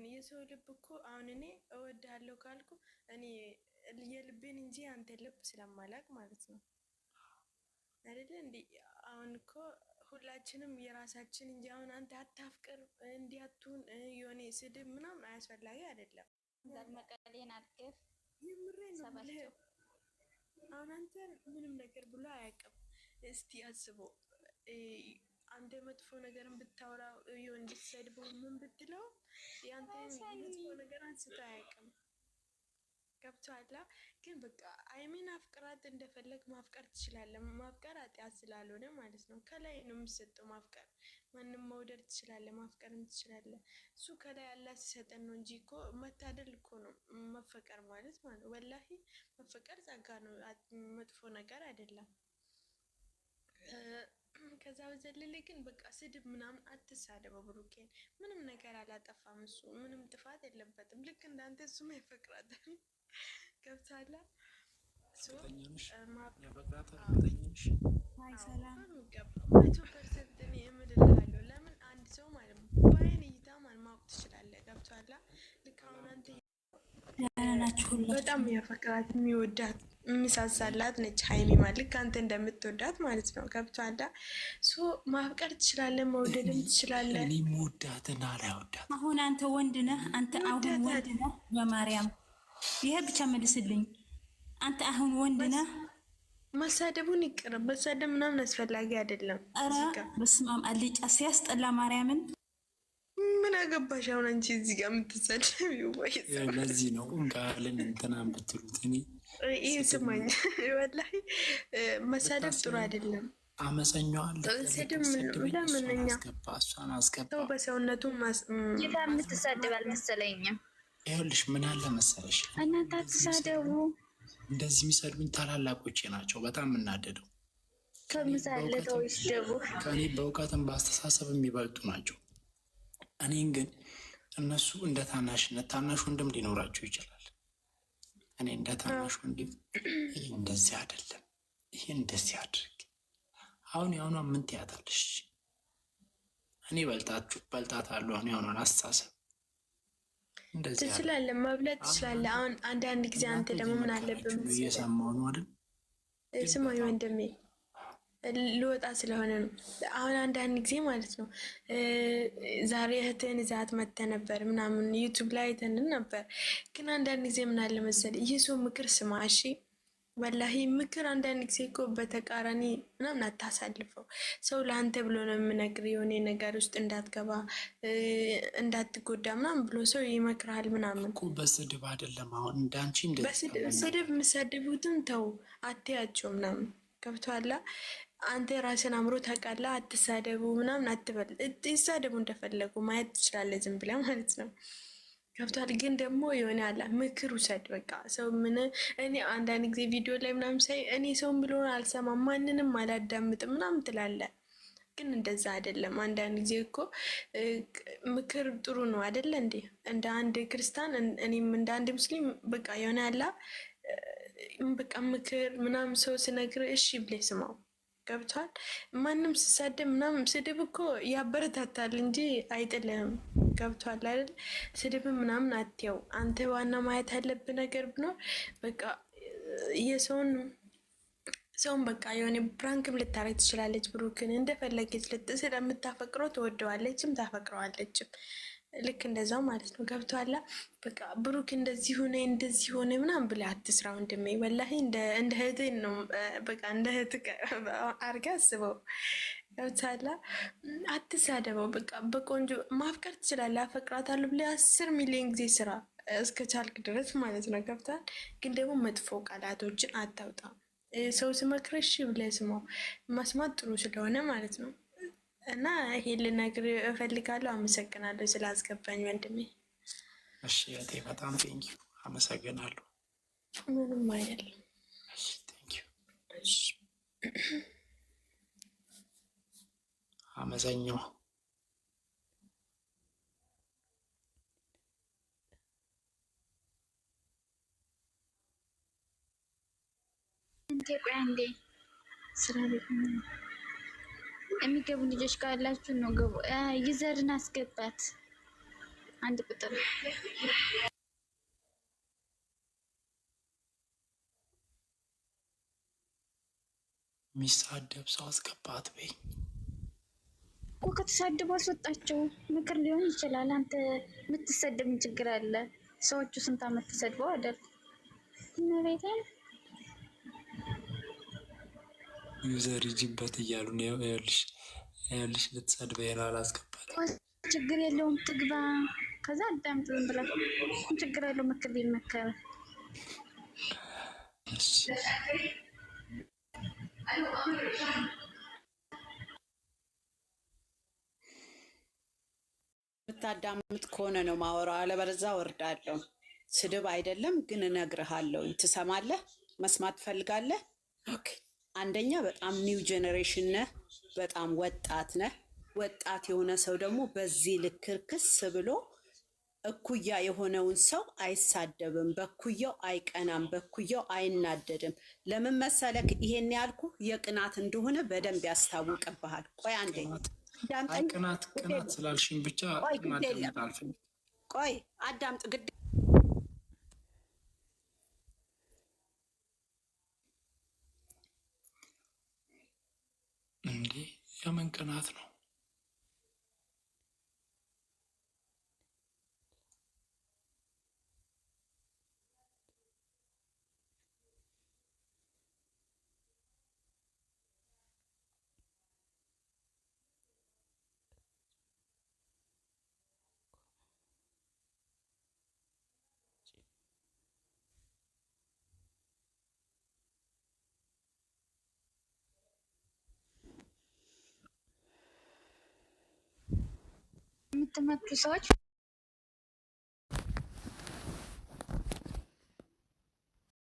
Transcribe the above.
አሁን የሰው ልብ እኮ አሁን እኔ እወድሃለሁ ካልኩ እኔ የልቤን እንጂ አንተ ልብ ስለማላቅ ማለት ነው አይደለ እንዴ? አሁን እኮ ሁላችንም የራሳችን እንጂ አሁን አንተ አታፍቅር እንዲያቱን የሆነ ስድብ ምናምን አያስፈላጊ አይደለም። መቀሌን አድርገህ የምሬን ነው። አሁን አንተ ምንም ነገር ብሎ አያውቅም። እስቲ አስበው አንተ መጥፎ ነገርን ብታወራ ይሁን እንድትሰድበው ምን ብትለው ያንተ መጥፎ ነገር አንስቶ አያውቅም። ገብቶሃል? ግን በቃ አይሚን አፍቅራት እንደፈለግ ማፍቀር ትችላለህ። ማፍቀር ኃጢአት ስላልሆነ ማለት ነው። ከላይ ነው የሚሰጠው ማፍቀር። ማንም መውደድ ትችላለህ፣ ማፍቀርም ትችላለህ። እሱ ከላይ አላህ ሲሰጠን ነው እንጂ እኮ መታደል እኮ ነው መፈቀር ማለት ማለት ነው። ወላሂ መፈቀር ጸጋ ነው፣ መጥፎ ነገር አይደለም። ከዛ በዘለለ ግን በቃ ስድብ ምናምን አትሳደበው። ብሩኬን ምንም ነገር አላጠፋም። እሱ ምንም ጥፋት የለበትም። ልክ እንዳንተ እሱም አይፈቅራትም። ገብታላ ለምን አንድ ሰው ማለት ነው በአይን እይታ ማወቅ ትችላለህ። ገብቶሃል? ልክ አሁን አንተ በጣም የሚያፈቅራት የሚወዳት የሚሳሳላት ነች ሀይሚ ማለት ልክ አንተ እንደምትወዳት ማለት ነው። ገብቶሃል? ማፍቀር ትችላለህ፣ መውደድም ትችላለህ። እኔ መወዳትና አላወዳት። አሁን አንተ ወንድ ነህ፣ አንተ አሁን ወንድ ነህ። በማርያም ይሄ ብቻ መልስልኝ። አንተ አሁን ወንድ ነህ። መሳደቡን ይቅር፣ መሳደብ ምናምን አስፈላጊ አይደለም። ኧረ በስመ አብ አልጫ ሲያስጠላ ማርያምን። ምን አገባሽ አሁን አንቺ እዚህ ጋር የምትሰደቢው? ወይ ለዚህ ነው እንቃልን እንትናን ብትሉት እኔ ይህ ስማኝ፣ ወላሂ መሳደብ ጥሩ አይደለም። አመፀኛዋል ስድብ ለምንኛ እሷን አስገባ ሰው በሰውነቱ ጌታ የምትሳደብ አልመሰለኝም። ይኸውልሽ ምን አለ መሰለሽ፣ እናንተ አትሳደቡ። እንደዚህ የሚሰድቡኝ ታላላቆቼ ናቸው። በጣም የምናደደው ከምሳለተው ይስደቡ። ከእኔ በእውቀትም በአስተሳሰብ የሚበልጡ ናቸው። እኔን ግን እነሱ እንደ ታናሽነት ታናሽ ወንድም ሊኖራቸው ይችላል። እኔ እንደ ታናሽ ወንድም ይህ እንደዚህ አይደለም፣ ይህ እንደዚህ አድርግ። አሁን ያሁኗ ምን ትያታለሽ? እኔ በልጣታለሁ። አሁን ያሁኗን አስተሳሰብ ትችላለህ፣ መብለጥ ትችላለህ። አሁን አንዳንድ ጊዜ አንተ ደግሞ ምን አለብን እየሰማሁ ነው አይደል? ስማኝ ወንድሜ ልወጣ ስለሆነ ነው። አሁን አንዳንድ ጊዜ ማለት ነው ዛሬ እህትህን ይዛት መጥተህ ነበር ምናምን ዩቱብ ላይ አይተንን ነበር። ግን አንዳንድ ጊዜ ምን አለ መሰለህ ይህ ሰው ምክር ስማ እሺ። ወላሂ ምክር አንዳንድ ጊዜ እኮ በተቃራኒ ምናምን አታሳልፈው። ሰው ለአንተ ብሎ ነው የምነግር የሆነ ነገር ውስጥ እንዳትገባ እንዳትጎዳ ምናምን ብሎ ሰው ይመክርሃል ምናምን እኮ በስድብ አይደለም። አሁን እንዳንቺ ስድብ የምሰድቡትን ተው አትያቸው ምናምን ገብቶሃል? አንተ ራስን አምሮ ታውቃለህ። አትሳደቡ ምናምን አትበል። ይሳደቡ እንደፈለጉ ማየት ትችላለህ ዝም ብለህ ማለት ነው። ገብቶሃል? ግን ደግሞ የሆነ አለ ምክር ውሰድ። በቃ ሰው ምን እኔ አንዳንድ ጊዜ ቪዲዮ ላይ ምናምን ሳይ እኔ ሰውን ብሎ አልሰማም ማንንም አላዳምጥም ምናምን ትላለህ። ግን እንደዛ አይደለም። አንዳንድ ጊዜ እኮ ምክር ጥሩ ነው አይደለ እንዴ? እንደ አንድ ክርስቲያን እኔም እንደ አንድ ሙስሊም በቃ የሆነ ያለ በቃ ምክር ምናምን ሰው ስነግር እሺ ብለህ ስማው። ገብቷል? ማንም ሲሳደብ ምናምን ስድብ እኮ ያበረታታል እንጂ አይጥልህም። ገብቷል አይደል? ስድብ ምናምን አትየው። አንተ ዋና ማየት ያለብህ ነገር ብኖር በቃ የሰውን በቃ የሆነ ብራንክም ልታረግ ትችላለች። ብሩክን እንደፈለገች ስለምታፈቅረው ትወደዋለችም ታፈቅረዋለችም። ልክ እንደዛው ማለት ነው። ገብቶሃል? በቃ ብሩክ እንደዚህ ሆነ ምናምን ብለህ አትስራ ወንድሜ። ወላሂ እንደ እህትህ ነው። በቃ እንደ እህትህ አድርገህ አስበው። ገብቶሃል? አትሳደበው። በቃ በቆንጆ ማፍቀር ትችላለህ። አፈቅራታለሁ ብለህ 10 ሚሊዮን ጊዜ ስራ እስከ ቻልክ ድረስ ማለት ነው። ገብቶሃል? ግን ደግሞ መጥፎ ቃላቶችን አታውጣ። ሰው ሲመክርህ እሺ ብለህ ስማው። መስማት ጥሩ ስለሆነ ማለት ነው። እና ይሄ ልነግርህ እፈልጋለሁ። አመሰግናለሁ ስላስገባኝ ወንድሜ። እሺ እህቴ በጣም ቴንኪው፣ አመሰግናለሁ። ምንም አይደለም። አመሰኛው ቆይ አንዴ ስራ ቤት የሚገቡ ልጆች ካላችሁ ነው ገቡ። ይዘርን አስገባት አንድ ቁጥር የሚሳደብ ሰው አስገባት በይ እኮ ከተሳደቡ አስወጣቸው። ምክር ሊሆን ይችላል። አንተ የምትሰደብ ምን ችግር አለ? ሰዎቹ ስንት ዓመት ተሰድበው አይደል? እመቤቴን ዩዘር ይጅበት እያሉ ነው። ይኸውልሽ ልትሰድበኝ ነው አላስገባት። ችግር የለውም ትግባ። ከዛ አዳምጥ ዝም ብላ ችግር የለውም። ምክር ቢመከር የምታዳምጥ ከሆነ ነው ማወራው፣ አለበለዚያ ወርዳለሁ። ስድብ አይደለም ግን እነግርሃለሁ። ትሰማለህ? መስማት ትፈልጋለህ? ኦኬ። አንደኛ በጣም ኒው ጄኔሬሽን ነህ፣ በጣም ወጣት ነህ። ወጣት የሆነ ሰው ደግሞ በዚህ ልክ ርክስ ብሎ እኩያ የሆነውን ሰው አይሳደብም፣ በኩያው አይቀናም፣ በኩያው አይናደድም። ለምን መሰለክ ይሄን ያልኩ የቅናት እንደሆነ በደንብ ያስታውቅብሃል። ቆይ አንዴ ቅናት ስላልሽኝ ብቻ ቆይ አዳምጥ። ግድ እንዴ የምን ቅናት ነው? የምትመቱ ሰዎች